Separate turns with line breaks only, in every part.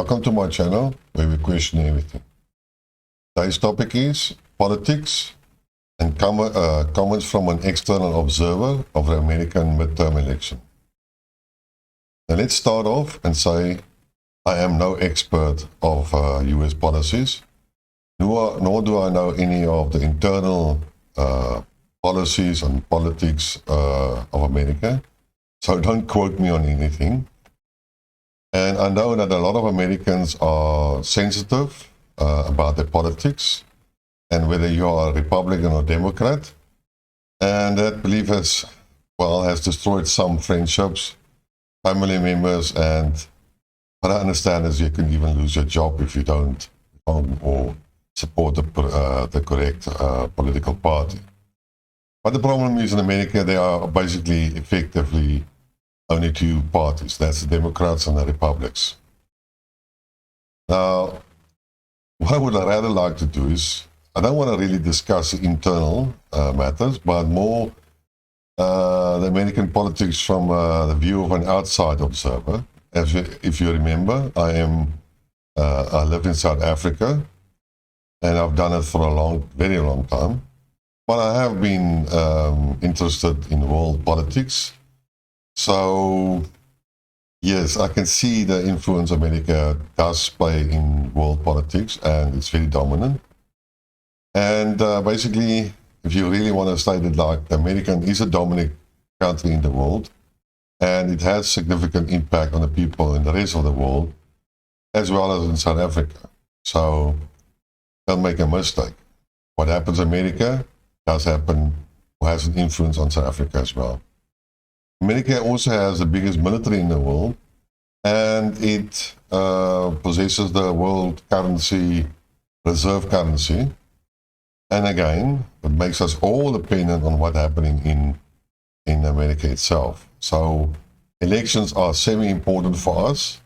Welcome to my channel where we question everything. Today's topic is politics and comments from an external observer of the American midterm election. Now let's start off and say I am no expert of US policies, nor do I know any of the internal policies and politics of America, so don't quote me on anything. And I know that a lot of Americans are sensitive about their politics and whether you are a Republican or Democrat. And that belief has destroyed some friendships, family members, and what I understand is you can even lose your job if you don't or support the correct political party. But the problem is in America, there are basically effectively only two parties. That's the Democrats and the Republicans. Now, what I would rather like to do is, I don't want to really discuss internal matters, but more the American politics from the view of an outside observer. If you remember, I live in South Africa, and I've done it for a very long time. But I have been interested in world politics. So, yes, I can see the influence America does play in world politics, and it's very dominant. And basically, if you really want to state it like, America is a dominant country in the world, and it has significant impact on the people in the rest of the world, as well as in South Africa. So, don't make a mistake. What happens in America does happen, or has an influence on South Africa as well. America also has the biggest military in the world, and it possesses the world currency, reserve currency. And again, it makes us all dependent on what's happening in America itself. So elections are semi-important for us,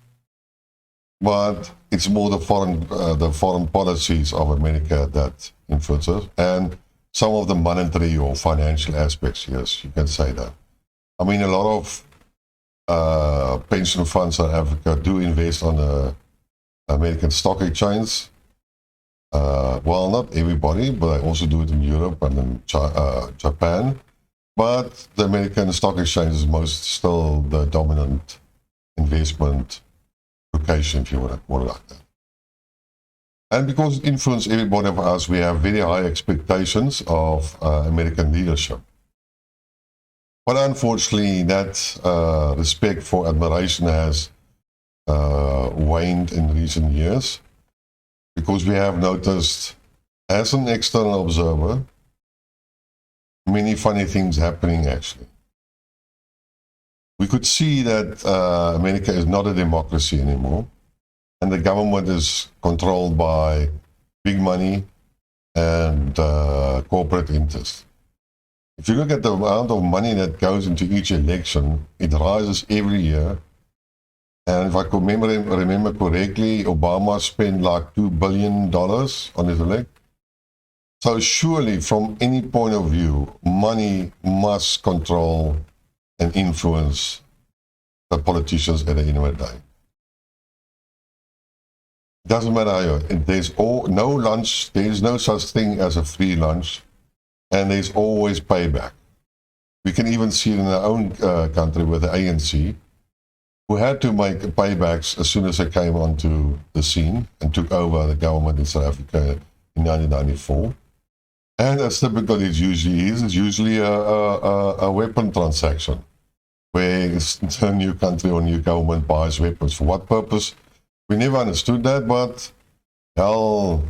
but it's more the foreign policies of America that influence us, and some of the monetary or financial aspects. Yes, you can say that. I mean, a lot of pension funds in Africa do invest on the American stock exchange. Well, not everybody, but I also do it in Europe and in Japan. But the American stock exchange is still the dominant investment location, if you want to call it like that. And because it influences everybody of us, we have very high expectations of American leadership. But unfortunately, that respect for admiration has waned in recent years, because we have noticed, as an external observer, many funny things happening actually. We could see that America is not a democracy anymore, and the government is controlled by big money and corporate interests. If you look at the amount of money that goes into each election, it rises every year. And if I could remember correctly, Obama spent like $2 billion on his election. So surely, from any point of view, money must control and influence the politicians at the end of the day. It doesn't matter how there's no lunch, there's no such thing as a free lunch. And there's always payback. We can even see it in our own country with the ANC, who had to make paybacks as soon as they came onto the scene and took over the government in South Africa in 1994. And as typical it usually is, it's usually a weapon transaction, where a new country or new government buys weapons. For what purpose? We never understood that, but hell,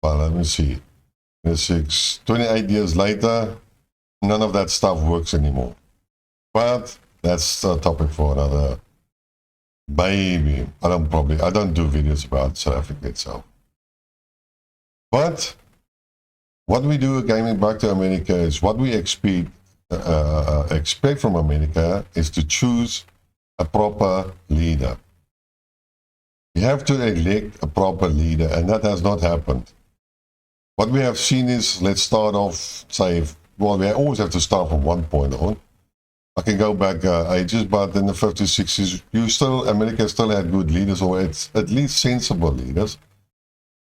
well, let me see. 28 years later, none of that stuff works anymore. But that's a topic for another, maybe. I don't do videos about South Africa itself. But what we do, going back to America, is what we expect from America is to choose a proper leader. You have to elect a proper leader, and that has not happened. What we have seen is, let's start off, we always have to start from one point on. I can go back ages, but in the 50s, 60s, America still had good leaders, or it's at least sensible leaders.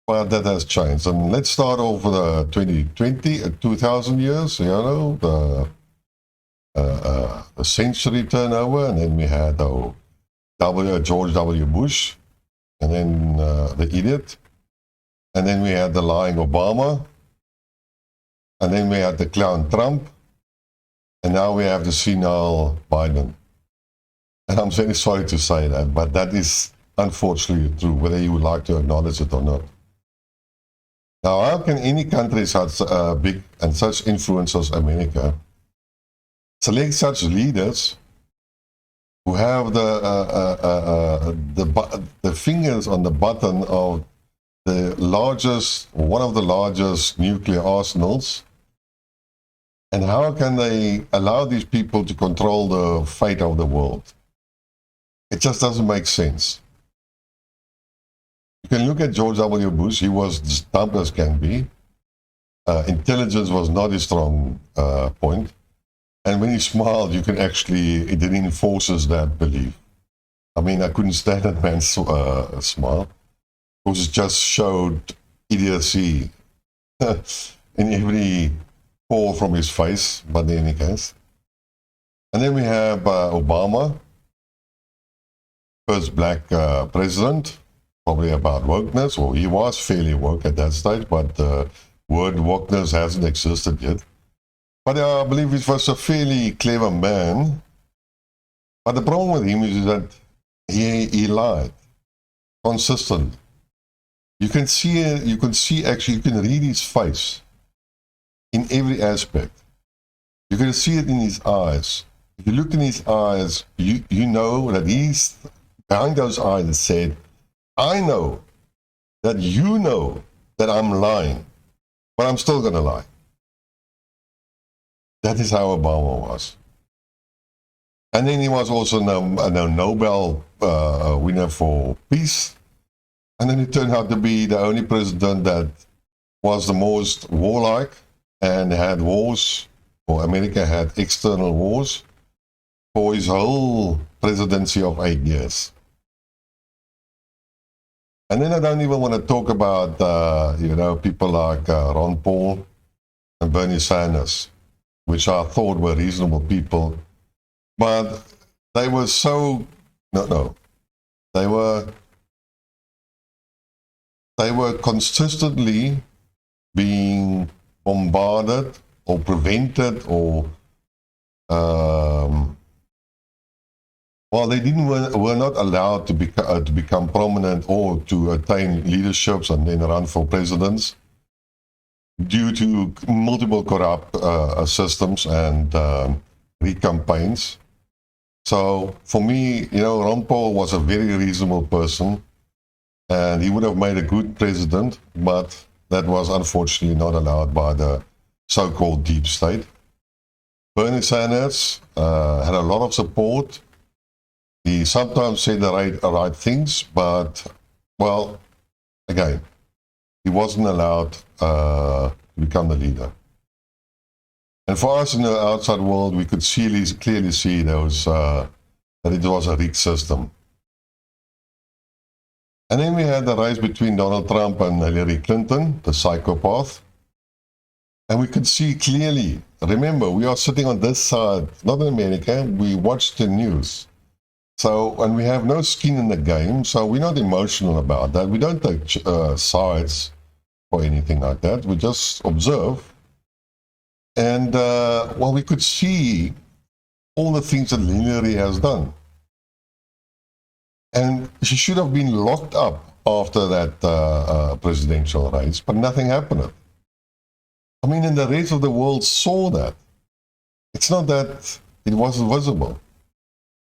But that has changed. And let's start off with 2020, 2000 years, the century turnover, and then we had George W. Bush, and then the idiot, and then we had the lying Obama, and then we had the clown Trump, and now we have the senile Biden. And I'm very sorry to say that, but that is unfortunately true, whether you would like to acknowledge it or not. Now, how can any country such big and such influence as America select such leaders who have the fingers on the button of one of the largest nuclear arsenals? And how can they allow these people to control the fate of the world? It just doesn't make sense. You can look at George W. Bush. He was as dumb as can be. Intelligence was not his strong point. And when he smiled, you can actually, it reinforces that belief. I mean, I couldn't stand that man's smile, because it just showed idiocy in every pore from his face, but in any case. And then we have Obama, first black president, probably about wokeness, or he was fairly woke at that stage, but the word wokeness hasn't existed yet. But I believe he was a fairly clever man. But the problem with him is that he lied consistently. You can read his face in every aspect. You can see it in his eyes. If you look in his eyes, you know that he's behind those eyes and said, I know that you know that I'm lying, but I'm still going to lie. That is how Obama was. And then he was also a Nobel winner for peace. And then it turned out to be the only president that was the most warlike and had wars, or America had external wars for his whole presidency of 8 years. And then I don't even want to talk about, people like Ron Paul and Bernie Sanders, which I thought were reasonable people, but they were they were consistently being bombarded or prevented or they were not allowed to become prominent or to attain leaderships and then run for presidents due to multiple corrupt systems and re-campaigns. So for me, Ron Paul was a very reasonable person, and he would have made a good president, but that was unfortunately not allowed by the so-called deep state. Bernie Sanders had a lot of support. He sometimes said the right things, but, again, he wasn't allowed to become the leader. And for us in the outside world, we could clearly see that it was a rigged system. And then we had the race between Donald Trump and Hillary Clinton, the psychopath. And we could see clearly, remember, we are sitting on this side, not in America, we watch the news. So, and we have no skin in the game, so we're not emotional about that. We don't take sides or anything like that. We just observe. And, we could see all the things that Hillary has done. And she should have been locked up after that presidential race, but nothing happened. I mean, and the rest of the world saw that. It's not that it wasn't visible.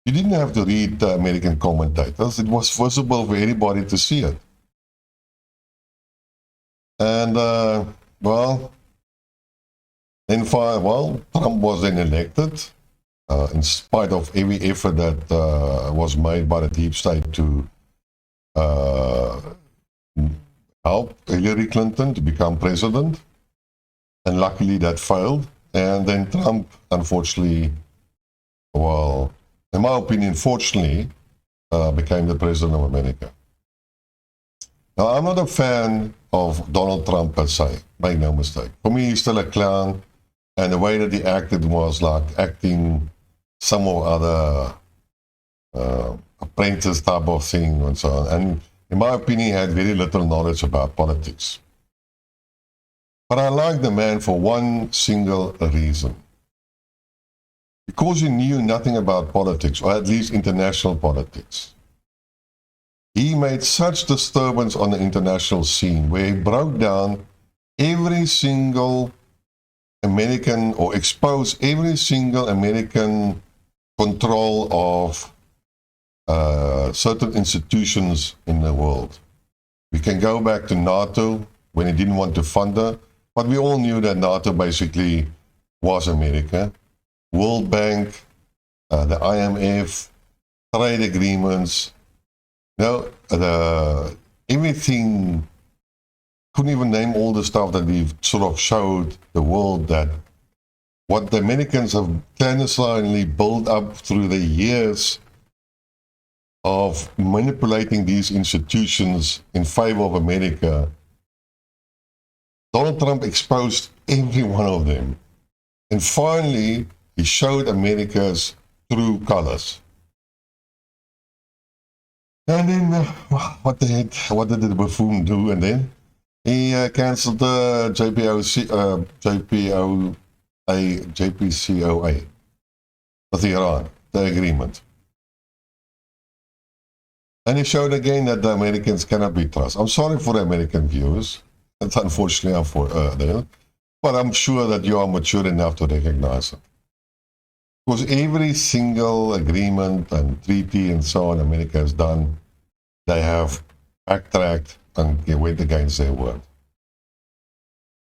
You didn't have to read the American commentators. It was visible for anybody to see it. And, Trump was then elected, in spite of every effort that was made by the deep state to help Hillary Clinton to become president. And luckily that failed. And then Trump, unfortunately, well, in my opinion, fortunately, became the president of America. Now, I'm not a fan of Donald Trump per se, make no mistake. For me, he's still a clown, and the way that he acted was like acting some or other apprentice type of thing and so on. And in my opinion, he had very little knowledge about politics. But I like the man for one single reason. Because he knew nothing about politics, or at least international politics. He made such disturbance on the international scene where he broke down every single American, or exposed every single American control of certain institutions in the world. We can go back to NATO when he didn't want to fund her, but we all knew that NATO basically was America. World Bank, the IMF, trade agreements, everything. Couldn't even name all the stuff that we've sort of showed the world that what the Americans have clandestinely built up through the years of manipulating these institutions in favor of America. Donald Trump exposed every one of them. And finally, he showed America's true colors. And then, what the heck, what did the buffoon do? And then he cancelled the JPCOA with Iran, the agreement. And he showed again that the Americans cannot be trusted. I'm sorry for the American viewers. It's unfortunately unfortunate, but I'm sure that you are mature enough to recognize it. Because every single agreement and treaty and so on America has done, they have backtracked and went against their word.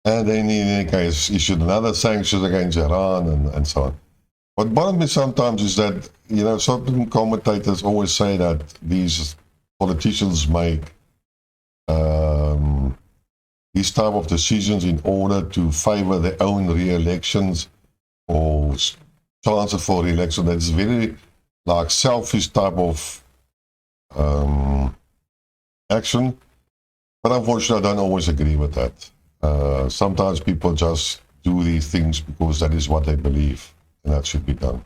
And then in any case issued another sanctions against Iran and so on. What bothers me sometimes is that, certain commentators always say that these politicians make these type of decisions in order to favor their own re-elections or chances for re-election. That's very like selfish type of action. But unfortunately, I don't always agree with that. Sometimes people just do these things because that is what they believe, and that should be done.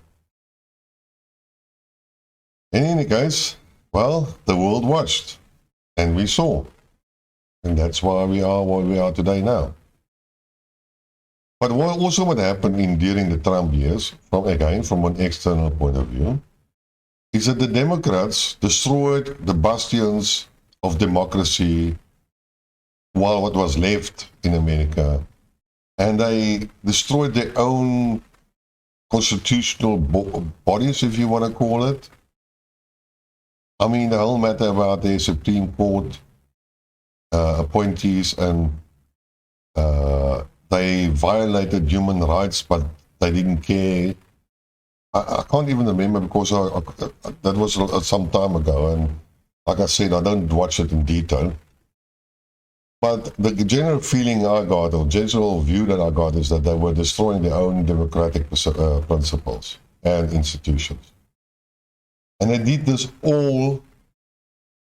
In any case, well, the world watched, and we saw. And that's why we are where we are today now. But what happened during the Trump years, from an external point of view, is that the Democrats destroyed the bastions of democracy while what was left in America, and they destroyed their own constitutional bodies, if you want to call it. I mean, the whole matter about the Supreme Court appointees, and they violated human rights, but they didn't care. I can't even remember because that was some time ago, and like I said, I don't watch it in detail. But the general feeling I got, or general view that I got, is that they were destroying their own democratic principles and institutions. And they did this all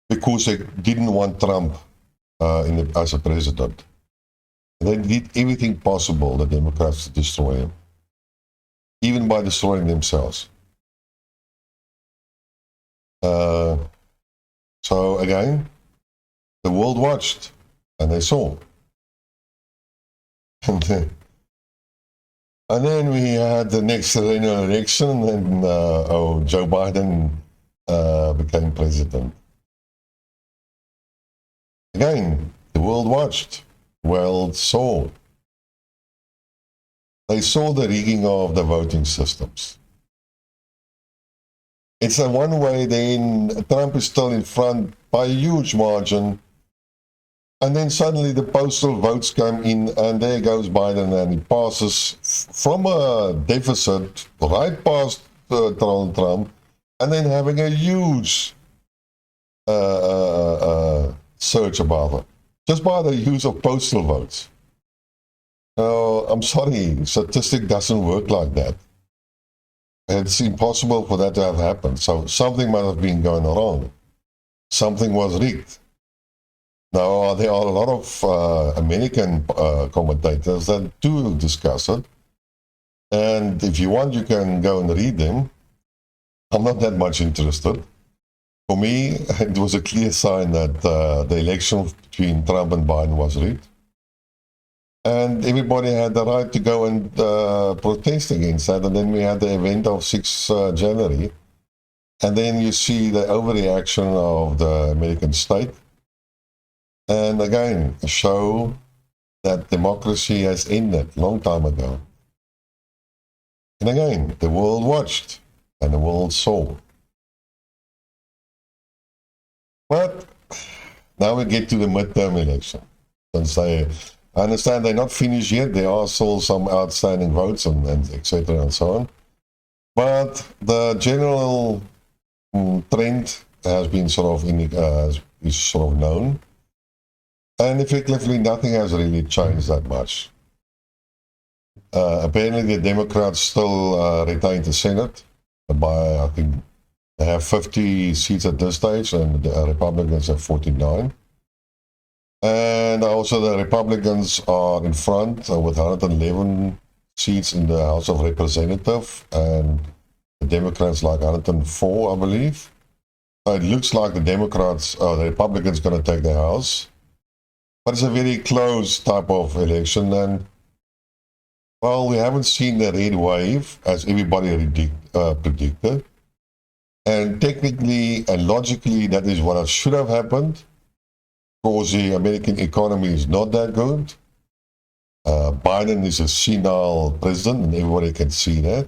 because they didn't want Trump as a president. They did everything possible, the Democrats, to destroy him, even by destroying themselves. So again, the world watched, and they saw. And then we had the next election, and Joe Biden became president. Again, the world watched, world saw. They saw the rigging of the voting systems. It's a one way, then Trump is still in front by a huge margin. And then suddenly the postal votes come in, and there goes Biden, and he passes from a deficit right past Donald Trump, and then having a huge surge above it, just by the use of postal votes. I'm sorry, statistic doesn't work like that. it's impossible for that to have happened. So something must have been going wrong. Something was rigged. Now, there are a lot of American commentators that do discuss it. And if you want, you can go and read them. I'm not that much interested. For me, it was a clear sign that the election between Trump and Biden was rigged. And everybody had the right to go and protest against that. And then we had the event of 6 January. And then you see the overreaction of the American state. And again, show that democracy has ended a long time ago. And again, the world watched and the world saw. But now we get to the midterm election. Since I understand they're not finished yet, there are still some outstanding votes and etc. and so on. But the general trend has been is sort of known. And effectively, nothing has really changed that much. Apparently, the Democrats still retain the Senate by, I think, they have 50 seats at this stage, and the Republicans have 49. And also, the Republicans are in front with 111 seats in the House of Representatives, and the Democrats like 104, I believe. So it looks like the Republicans going to take the House. But it's a very close type of election, and well, we haven't seen the red wave as everybody predicted. And technically and logically, that is what should have happened, because the American economy is not that good. Biden is a senile president, and everybody can see that.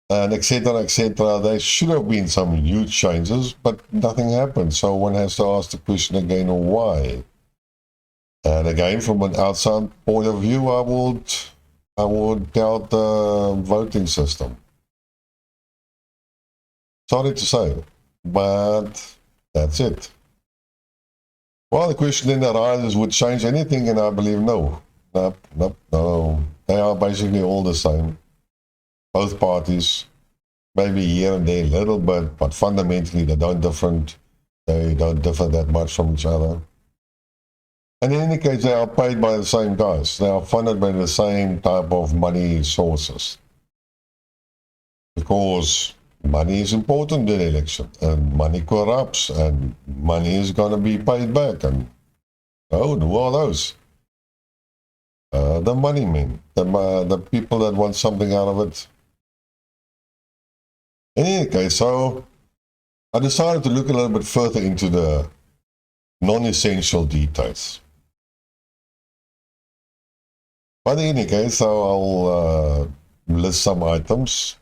And etc., etc. There should have been some huge changes, but nothing happened. So one has to ask the question again, why? And again, from an outside point of view, I would doubt the voting system. Sorry to say, but that's it. Well, the question then arises, would change anything? And I believe no. No. They are basically all the same. Both parties, maybe here and there a little bit, but fundamentally they don't differ that much from each other. And in any case, they are paid by the same guys. They are funded by the same type of money sources. Because money is important in the election, and money corrupts, and money is going to be paid back. And who are those? The money men, the people that want something out of it. In any case, so I decided to look a little bit further into the non-essential details. But in any case, so I'll list some items.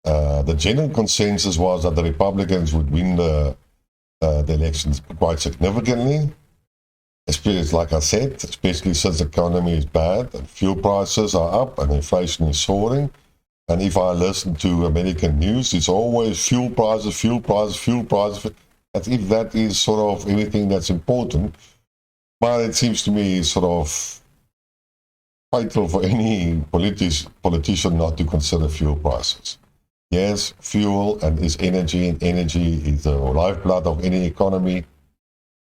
The general consensus was that the Republicans would win the elections quite significantly. Especially, like I said, especially since the economy is bad and fuel prices are up and inflation is soaring. And if I listen to American news, it's always fuel prices, as if that is sort of everything that's important. But it seems to me sort of vital for any politician not to consider fuel prices. Yes, fuel and is energy, and energy is the lifeblood of any economy.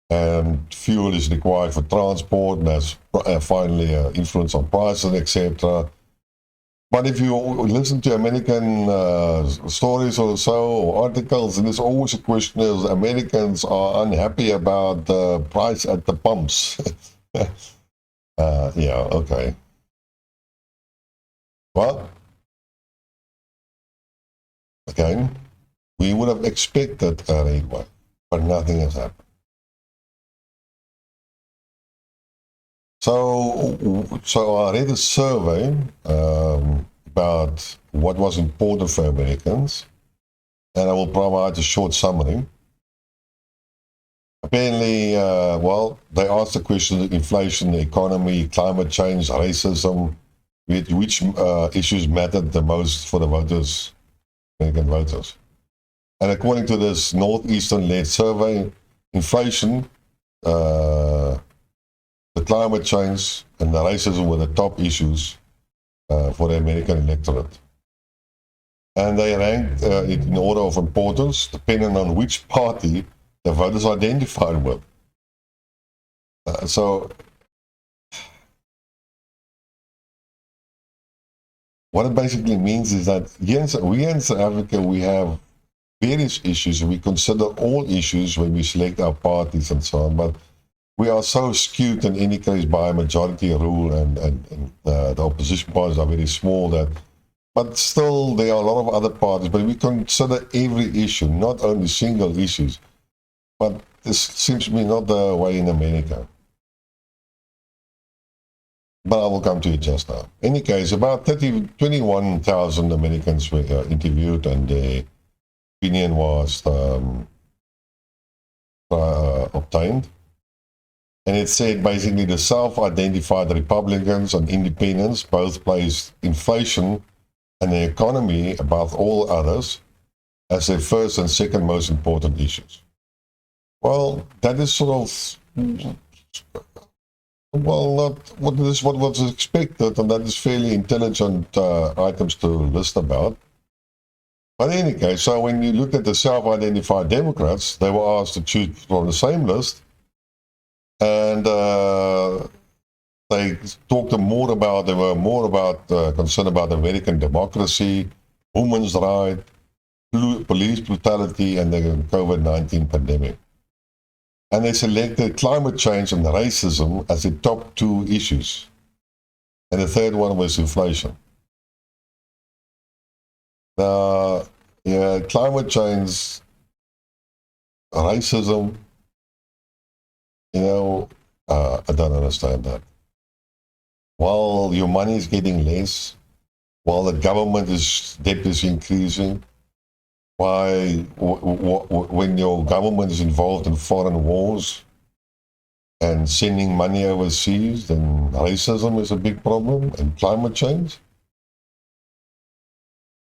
And fuel is required for transport, and that's finally an influence on prices, etc. But if you listen to American stories or so, or articles, and there's always a question is Americans are unhappy about the price at the pumps. Yeah, okay. Well, again, we would have expected a rate wave, but nothing has happened. So I read a survey about what was important for Americans, and I will provide a short summary. Apparently, they asked the question of inflation, the economy, climate change, racism, which issues mattered the most for the voters, American voters. And according to this Northeastern-led survey, inflation, the climate change, and the racism were the top issues for the American electorate. And they ranked it in order of importance, depending on which party the voters identified with. So what it basically means is that we in South Africa, we have various issues, and we consider all issues when we select our parties and so on, but we are so skewed in any case by a majority rule, and the opposition parties are very small, but still there are a lot of other parties, but we consider every issue, not only single issues. But this seems to be not the way in America. But I will come to it just now. In any case, about 21,000 Americans were interviewed, and their opinion was obtained. And it said basically the self-identified Republicans and independents both placed inflation and the economy above all others as their first and second most important issues. Well, that is sort of, well, not what was expected, and that is fairly intelligent items to list about. But in any case, so when you look at the self-identified Democrats, they were asked to choose from the same list, and they talked more about, they were more about concerned about American democracy, women's rights, police brutality, and the COVID-19 pandemic. And they selected climate change and racism as the top two issues. And the third one was inflation. Now, climate change, racism, I don't understand that. While your money is getting less, while the government debt is increasing, when your government is involved in foreign wars and sending money overseas, then racism is a big problem, and climate change.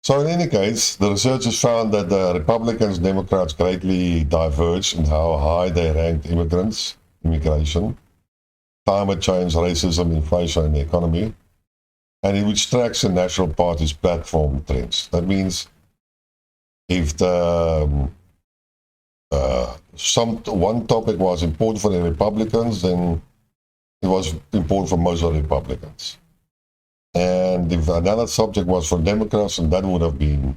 So in any case, the researchers found that the Republicans and Democrats greatly diverged in how high they ranked immigration, climate change, racism, inflation, and the economy, and which tracks the National Party's platform trends. That means if one topic was important for the Republicans, then it was important for most of the Republicans. And if another subject was for Democrats, and that would have been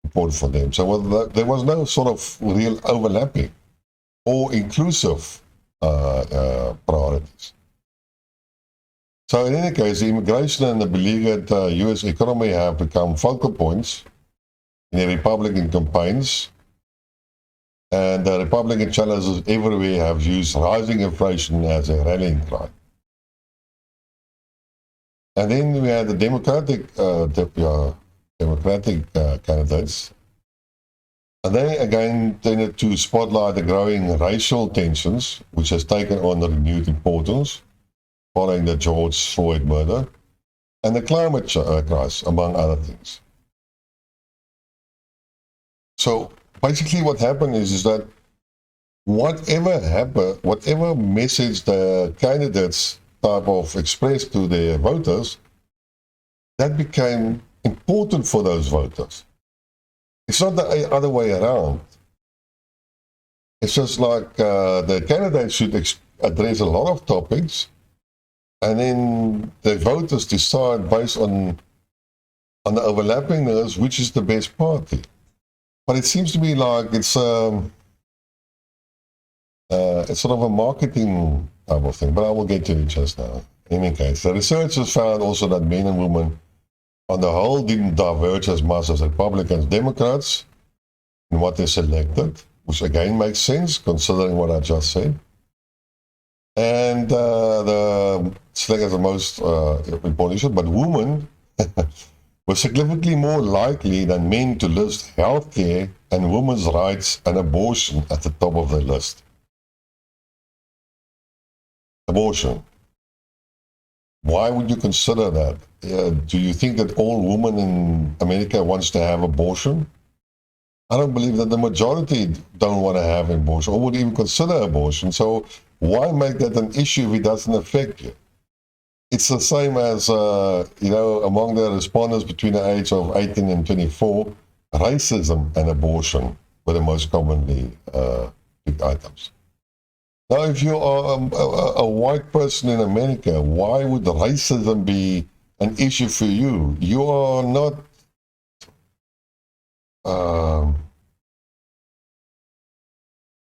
important for them. So there was no sort of real overlapping or inclusive priorities. So in any case, the immigration and the beleaguered U.S. economy have become focal points in the Republican campaigns, and the Republican challengers everywhere have used rising inflation as a rallying cry. And then we had the Democratic candidates, and they again tended to spotlight the growing racial tensions, which has taken on renewed importance following the George Floyd murder, and the climate crisis, among other things. So basically what happened is that whatever message the candidates type of expressed to their voters, that became important for those voters. It's not the other way around. It's just like the candidates should address a lot of topics, and then the voters decide based on the overlappingness which is the best party. But it seems to me like it's sort of a marketing type of thing, but I will get to it just now. In any case, the researchers found also that men and women on the whole didn't diverge as much as Republicans, Democrats in what they selected, which again makes sense considering what I just said. And the select as the most important issue, but women were significantly more likely than men to list healthcare and women's rights and abortion at the top of the list. Abortion. Why would you consider that? Do you think that all women in America wants to have abortion? I don't believe that the majority don't want to have abortion or would even consider abortion. So why make that an issue if it doesn't affect you? it's the same as, among the respondents between the age of 18 and 24, racism and abortion were the most commonly picked items. Now, if you are a white person in America, why would racism be an issue for you? You are not...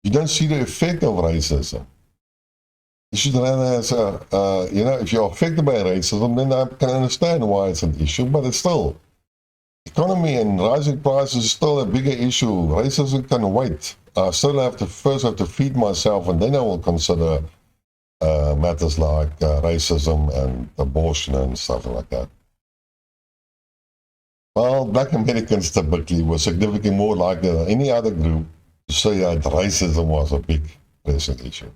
you don't see the effect of racism. You should rather, if you're affected by racism, then I can understand why it's an issue, but it's still, economy and rising prices is still a bigger issue. Racism can wait. I still have to feed myself, and then I will consider matters like racism and abortion and stuff like that. Well, Black Americans typically were significantly more likely than any other group to say that racism was a big pressing issue.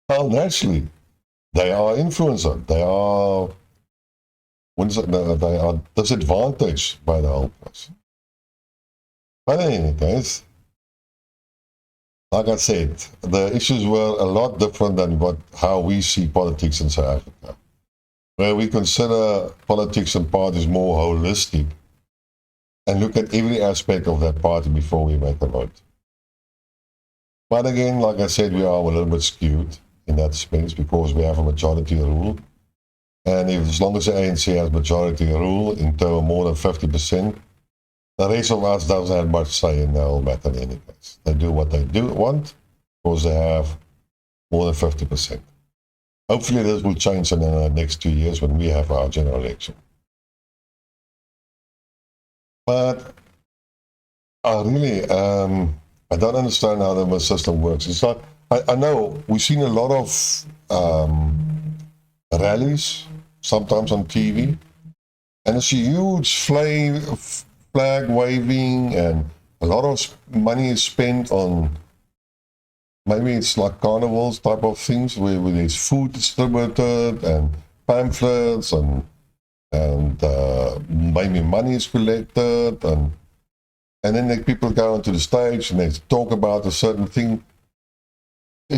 Well, naturally, they are influenced. They are disadvantaged by the whole process. But in any case, like I said, the issues were a lot different than how we see politics in South Africa, where we consider politics and parties more holistic and look at every aspect of that party before we make a vote. But again, like I said, we are a little bit skewed in that space because we have a majority rule. And as long as the ANC has majority rule in terms of more than 50%, the rest of us doesn't have much say in the whole matter in any case. They do what they want because they have more than 50%. Hopefully this will change in the next 2 years when we have our general election. But I don't understand how the system works. It's like, I know we've seen a lot of rallies, sometimes on TV, and it's a huge flag waving, and a lot of money is spent on, maybe it's like carnivals type of things where there's food distributed and pamphlets and maybe money is collected, and then people go onto the stage and they talk about a certain thing.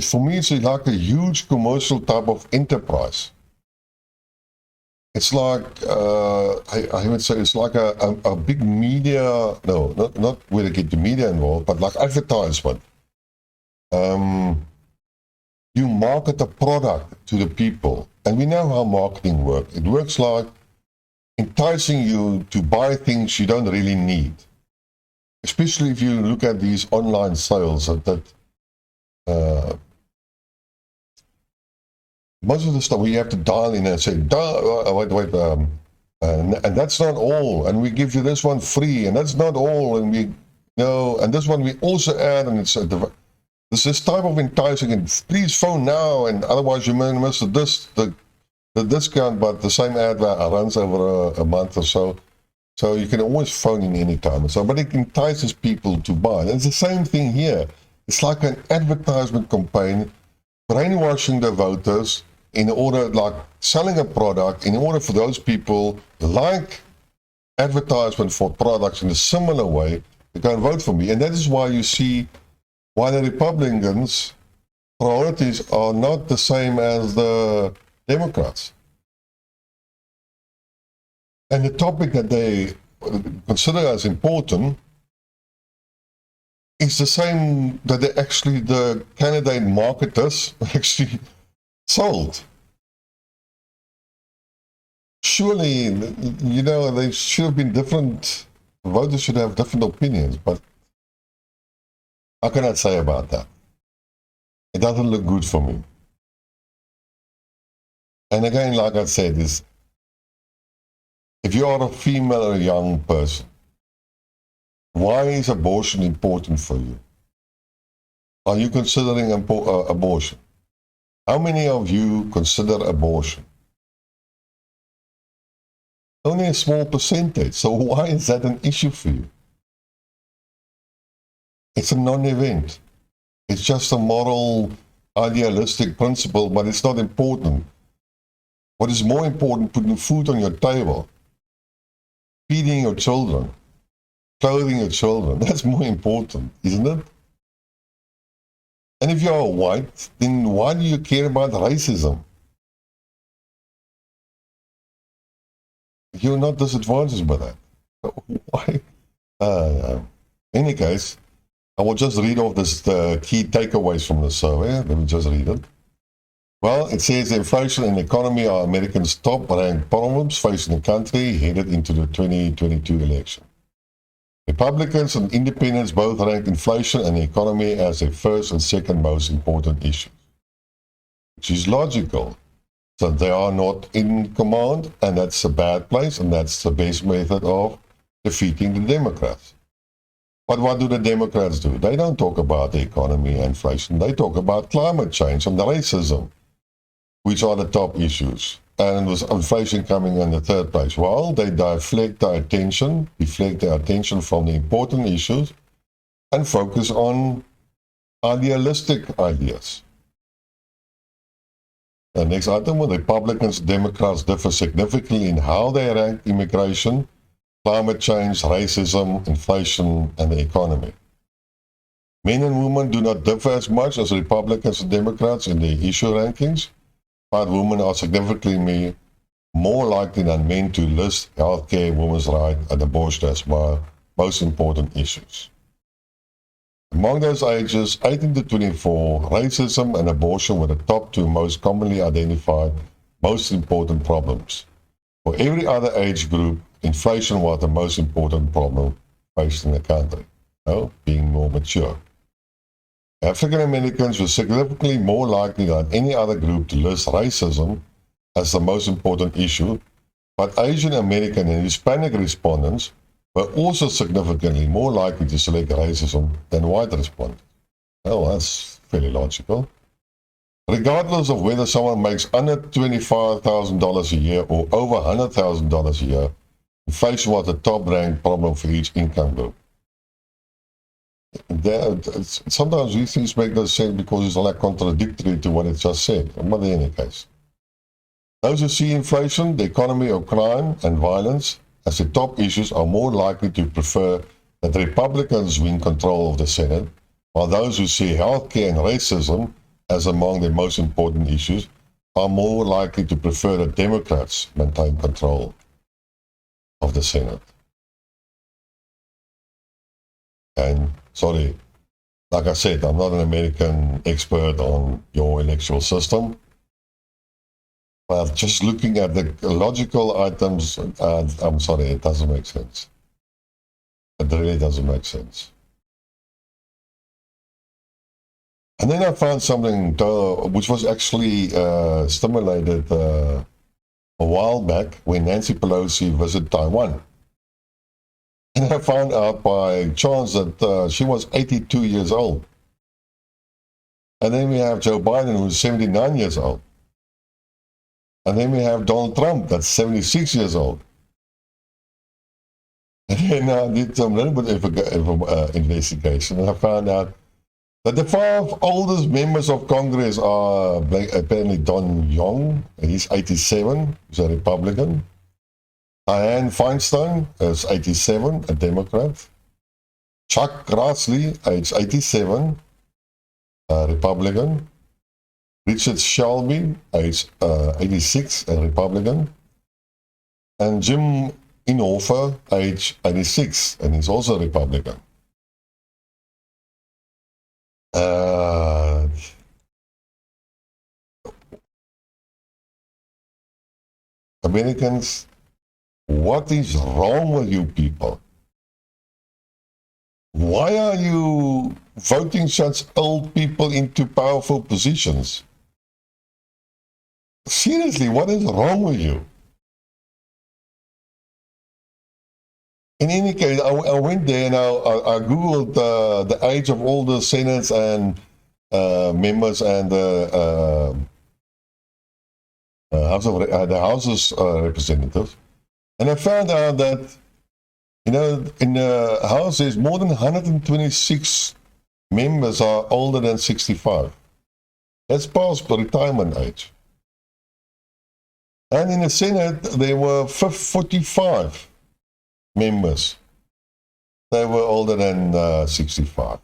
For me, it's like a huge commercial type of enterprise. It's like, I would say it's like a big media, no, not where they get the media involved, but like advertisement. You market a product to the people, and we know how marketing works. It works like enticing you to buy things you don't really need. Especially if you look at these online sales most of the stuff we have to dial in and say, and that's not all, and we give you this one free, and that's not all, and and this one we also add, and it's this type of enticing, and please phone now, and otherwise you may miss the discount, but the same ad runs over a month or so. So you can always phone in any time. But it entices people to buy. And it's the same thing here. It's like an advertisement campaign, brainwashing the voters in order, like selling a product, in order for those people, like advertisement for products in a similar way, to go and vote for me. And that is why you see why the Republicans' priorities are not the same as the Democrats. And the topic that they consider as important is the same that the candidate marketers actually sold. Surely, they should have been different. Voters should have different opinions, but how can I say about that? It doesn't look good for me. And again, like I said, if you are a female or a young person, why is abortion important for you? Are you considering abortion? How many of you consider abortion? Only a small percentage. So why is that an issue for you? It's a non-event. It's just a moral, idealistic principle, but it's not important. What is more important, putting food on your table, feeding your children, clothing your children. That's more important, isn't it? And if you are white, then why do you care about racism? you're not disadvantaged by that. Why? In any case, I will just read off the key takeaways from the survey. Let me just read it. Well, it says inflation and economy are Americans' top-ranked problems facing the country headed into the 2022 election. Republicans and independents both rank inflation and the economy as their first and second most important issues, which is logical. So they are not in command, and that's a bad place, and that's the best method of defeating the Democrats. But what do the Democrats do? They don't talk about the economy and inflation. They talk about climate change and racism, which are the top issues. And with inflation coming in the third place, well, they deflect their attention from the important issues and focus on idealistic ideas. The next item, well, Republicans and Democrats differ significantly in how they rank immigration, climate change, racism, inflation, and the economy. Men and women do not differ as much as Republicans and Democrats in the issue rankings, but women are significantly more likely than men to list healthcare, women's rights, and abortion as most important issues. Among those ages 18 to 24, racism and abortion were the top two most commonly identified, most important problems. For every other age group, inflation was the most important problem facing the country, being more mature. African Americans were significantly more likely than any other group to list racism as the most important issue, but Asian American and Hispanic respondents were also significantly more likely to select racism than white respondents. Well, that's fairly logical. Regardless of whether someone makes under $25,000 a year or over $100,000 a year, inflation was the top-ranked problem for each income group. Sometimes these things make no sense because it's like contradictory to what it just said, but in any case. Those who see inflation, the economy or crime and violence as the top issues are more likely to prefer that Republicans win control of the Senate, while those who see healthcare and racism as among the most important issues are more likely to prefer that Democrats maintain control of the Senate. And sorry, like I said, I'm not an American expert on your electoral system, but just looking at the logical items, I'm sorry, it doesn't make sense. It really doesn't make sense. And then I found something which was actually stimulated a while back when Nancy Pelosi visited Taiwan. And I found out by chance that she was 82 years old. And then we have Joe Biden, who's 79 years old. And then we have Donald Trump, that's 76 years old. And then I did some little bit of investigation, and I found out that the 5 oldest members of Congress are apparently Don Young, and he's 87, he's a Republican. Dianne Feinstein is 87, a Democrat. Chuck Grassley, age 87, a Republican. Richard Shelby, age 86, a Republican. And Jim Inhofe, age 86, and he's also a Republican. Americans, what is wrong with you people? Why are you voting such old people into powerful positions? Seriously, what is wrong with you? In any case, I went there and I Googled the age of all the senates and members and the House's representatives. And I found out that, in the House, there's more than 126 members are older than 65. That's past the retirement age. And in the Senate, there were 45 members. They were older than 65.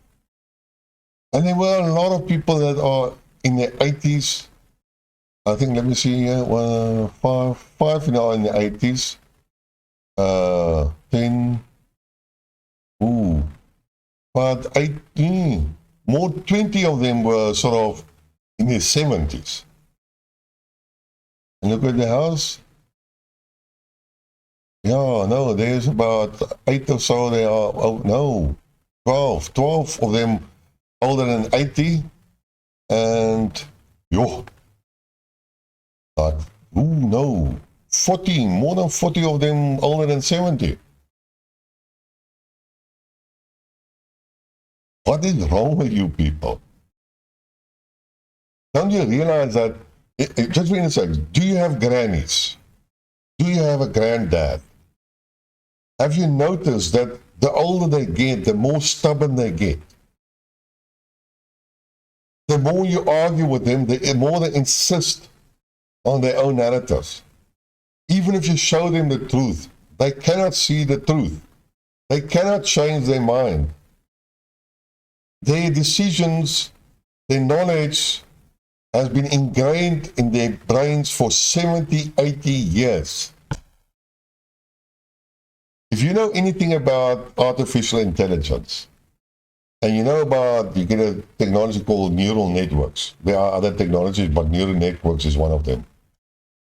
And there were a lot of people that are in their 80s. I think, let me see here, 5 now in the 80s. 10, ooh, but 18, more 20 of them were sort of in their 70s. And look at the house. Yeah, no, there's about 8 or so. They are, oh, no, 12 of them older than 80. And, yo, like, ooh, no, 40, more than 40 of them older than 70. What is wrong with you people? Don't you realize that, just wait a second, do you have grannies? Do you have a granddad? Have you noticed that the older they get, the more stubborn they get? The more you argue with them, the more they insist on their own narratives. Even if you show them the truth, they cannot see the truth. They cannot change their mind. Their decisions, their knowledge has been ingrained in their brains for 70, 80 years. If you know anything about artificial intelligence, and you know about, you get a technology called neural networks. There are other technologies, but neural networks is one of them.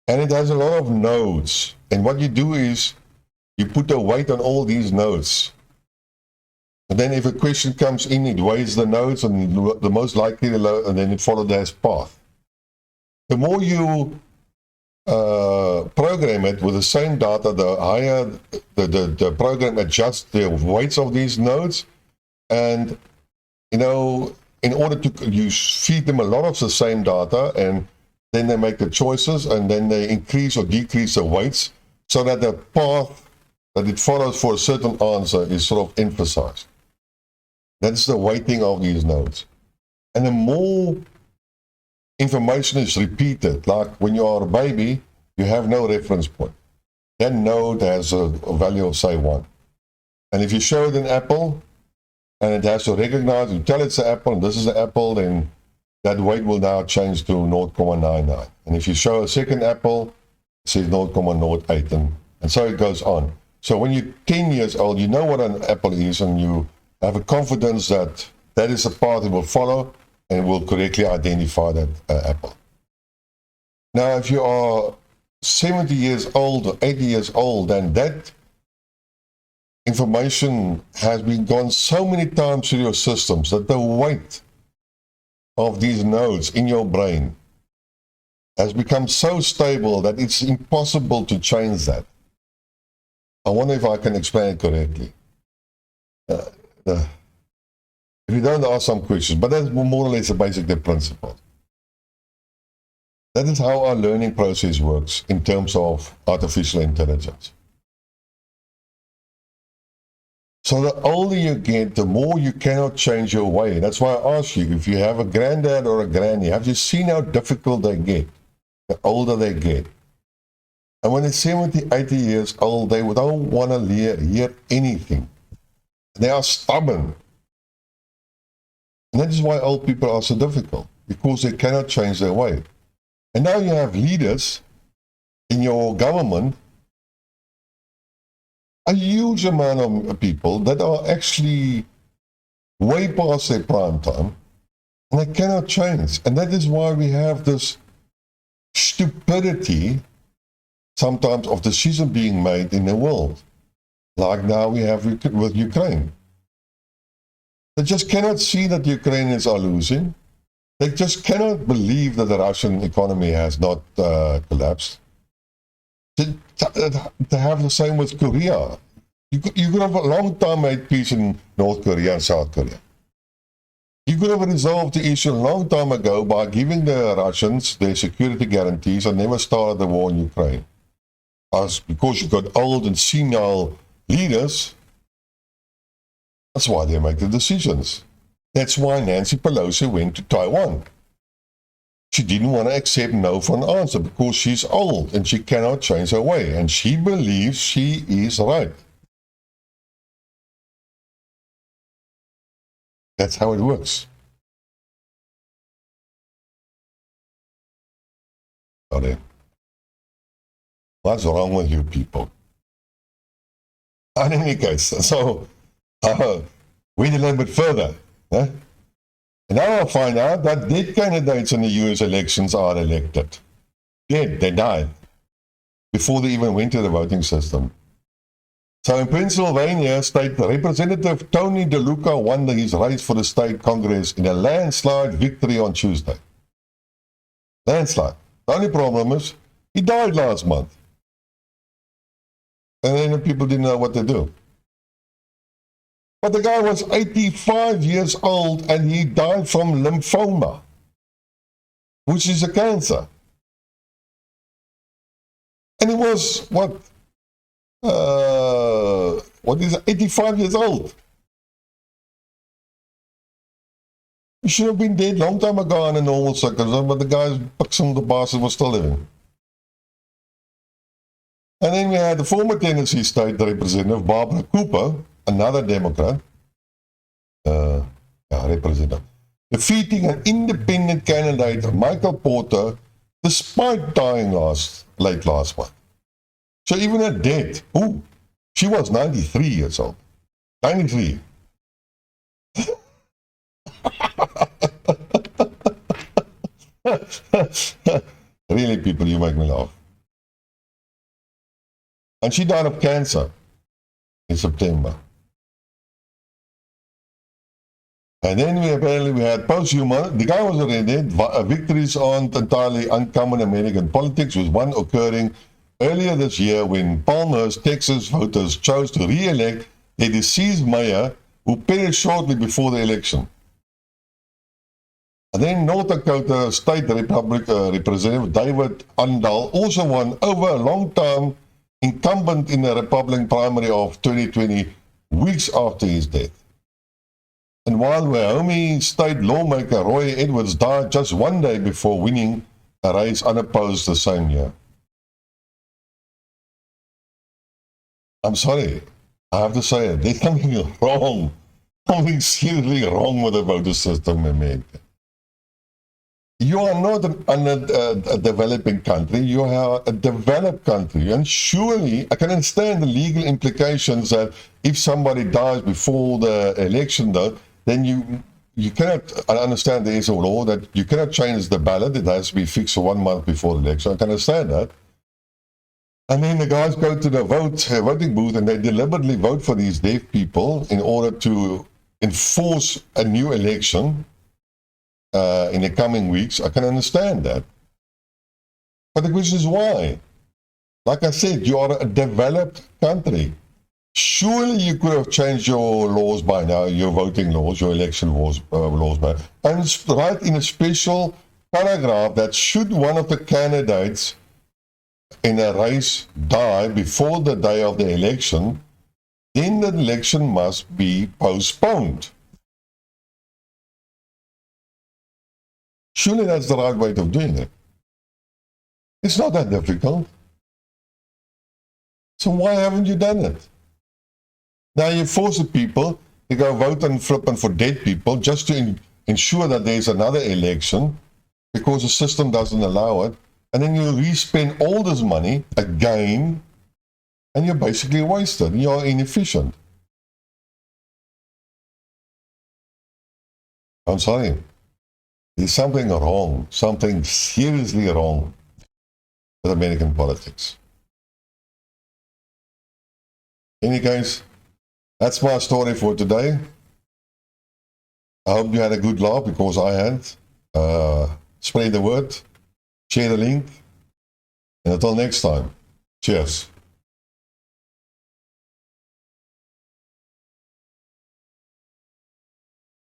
And it has a lot of nodes. And what you do is, you put a weight on all these nodes. And then if a question comes in, it weighs the nodes and the most likely, and then it follows that path. The more you program it with the same data, the higher the program adjusts the weights of these nodes. And, you know, in order to, you feed them a lot of the same data, and then they make the choices, and then they increase or decrease the weights so that the path that it follows for a certain answer is sort of emphasized. That's the weighting of these nodes. And the more information is repeated, like when you are a baby, you have no reference point. That node has a value of, say, 1. And if you show it an apple, and it has to recognize, you tell it's an apple, and this is an apple, then that weight will now change to 0.99. And if you show a second apple, it says 0.08, and so it goes on. So when you're 10 years old, you know what an apple is, and you have a confidence that that is a path it will follow, and will correctly identify that apple. Now, if you are 70 years old or 80 years old, then that information has been gone so many times through your systems that the weight of these nodes in your brain has become so stable that it's impossible to change that. I wonder if I can explain it correctly. If you don't ask some questions, but that's more or less the basic principle. That is how our learning process works in terms of artificial intelligence. So the older you get, the more you cannot change your way. That's why I ask you, if you have a granddad or a granny, have you seen how difficult they get, the older they get? And when they're 70, 80 years old, they don't want to hear anything. They are stubborn. And that is why old people are so difficult, because they cannot change their way. And now you have leaders in your government, a huge amount of people that are actually way past their prime time, and they cannot change. And that is why we have this stupidity sometimes of decisions being made in the world, like now we have with Ukraine. They just cannot see that the Ukrainians are losing. They just cannot believe that the Russian economy has not collapsed. To have the same with Korea. You could have a long time made peace in North Korea and South Korea. You could have resolved the issue a long time ago by giving the Russians their security guarantees and never started the war in Ukraine. Because you got old and senile leaders, that's why they make the decisions. That's why Nancy Pelosi went to Taiwan. She didn't want to accept no for an answer because she's old and she cannot change her way. And she believes she is right. That's how it works. What's wrong with you people? In any case, so wait a little bit further. And now I find out that dead candidates in the US elections are elected. Dead, they died before they even went to the voting system. So in Pennsylvania, State Representative Tony DeLuca won his race for the state Congress in a landslide victory on Tuesday. Landslide. The only problem is, he died last month. And then people didn't know what to do. But the guy was 85 years old and he died from lymphoma, which is a cancer. And he was, what is it, 85 years old. He should have been dead long time ago in a normal circumstance, but the guy's buxom, the bastard, was still living. And then we had the former Tennessee State Representative Barbara Cooper, another Democrat, representative, defeating an independent candidate, Michael Porter, despite dying late last month. So even at death, she was 93 years old. 93. Really, people, you make me laugh. And she died of cancer in September. And then we had post-human. The guy was already dead. Victories aren't entirely uncommon in American politics, with one occurring earlier this year when Palmer's Texas voters chose to re-elect a deceased mayor who perished shortly before the election. And then North Dakota State Representative David Andal also won over a long-term incumbent in the Republican primary of 2020, weeks after his death. And while Wyoming state lawmaker Roy Edwards died just one day before winning a race unopposed the same year. I'm sorry, I have to say it. There's something wrong, something seriously wrong with the voter system in America. You are not a developing country, you are a developed country. And surely, I can understand the legal implications that if somebody dies before the election, though, then you cannot, I understand there is a law that you cannot change the ballot, it has to be fixed 1 month before the election. I can understand that. And then the guys go to the voting booth and they deliberately vote for these deaf people in order to enforce a new election in the coming weeks. I can understand that. But the question is why? Like I said, you are a developed country. Surely you could have changed your laws by now, your voting laws, your election laws by now, and write in a special paragraph that should one of the candidates in a race die before the day of the election, then the election must be postponed. Surely that's the right way of doing it. It's not that difficult. So why haven't you done it? Now you force the people to go vote and flipping for dead people just to ensure that there's another election because the system doesn't allow it. And then you re-spend all this money again and you're basically wasted. You're inefficient. I'm sorry. There's something wrong, something seriously wrong with American politics. In any case, that's my story for today. I hope you had a good laugh because I had. Spread the word, share the link, and until next time, cheers.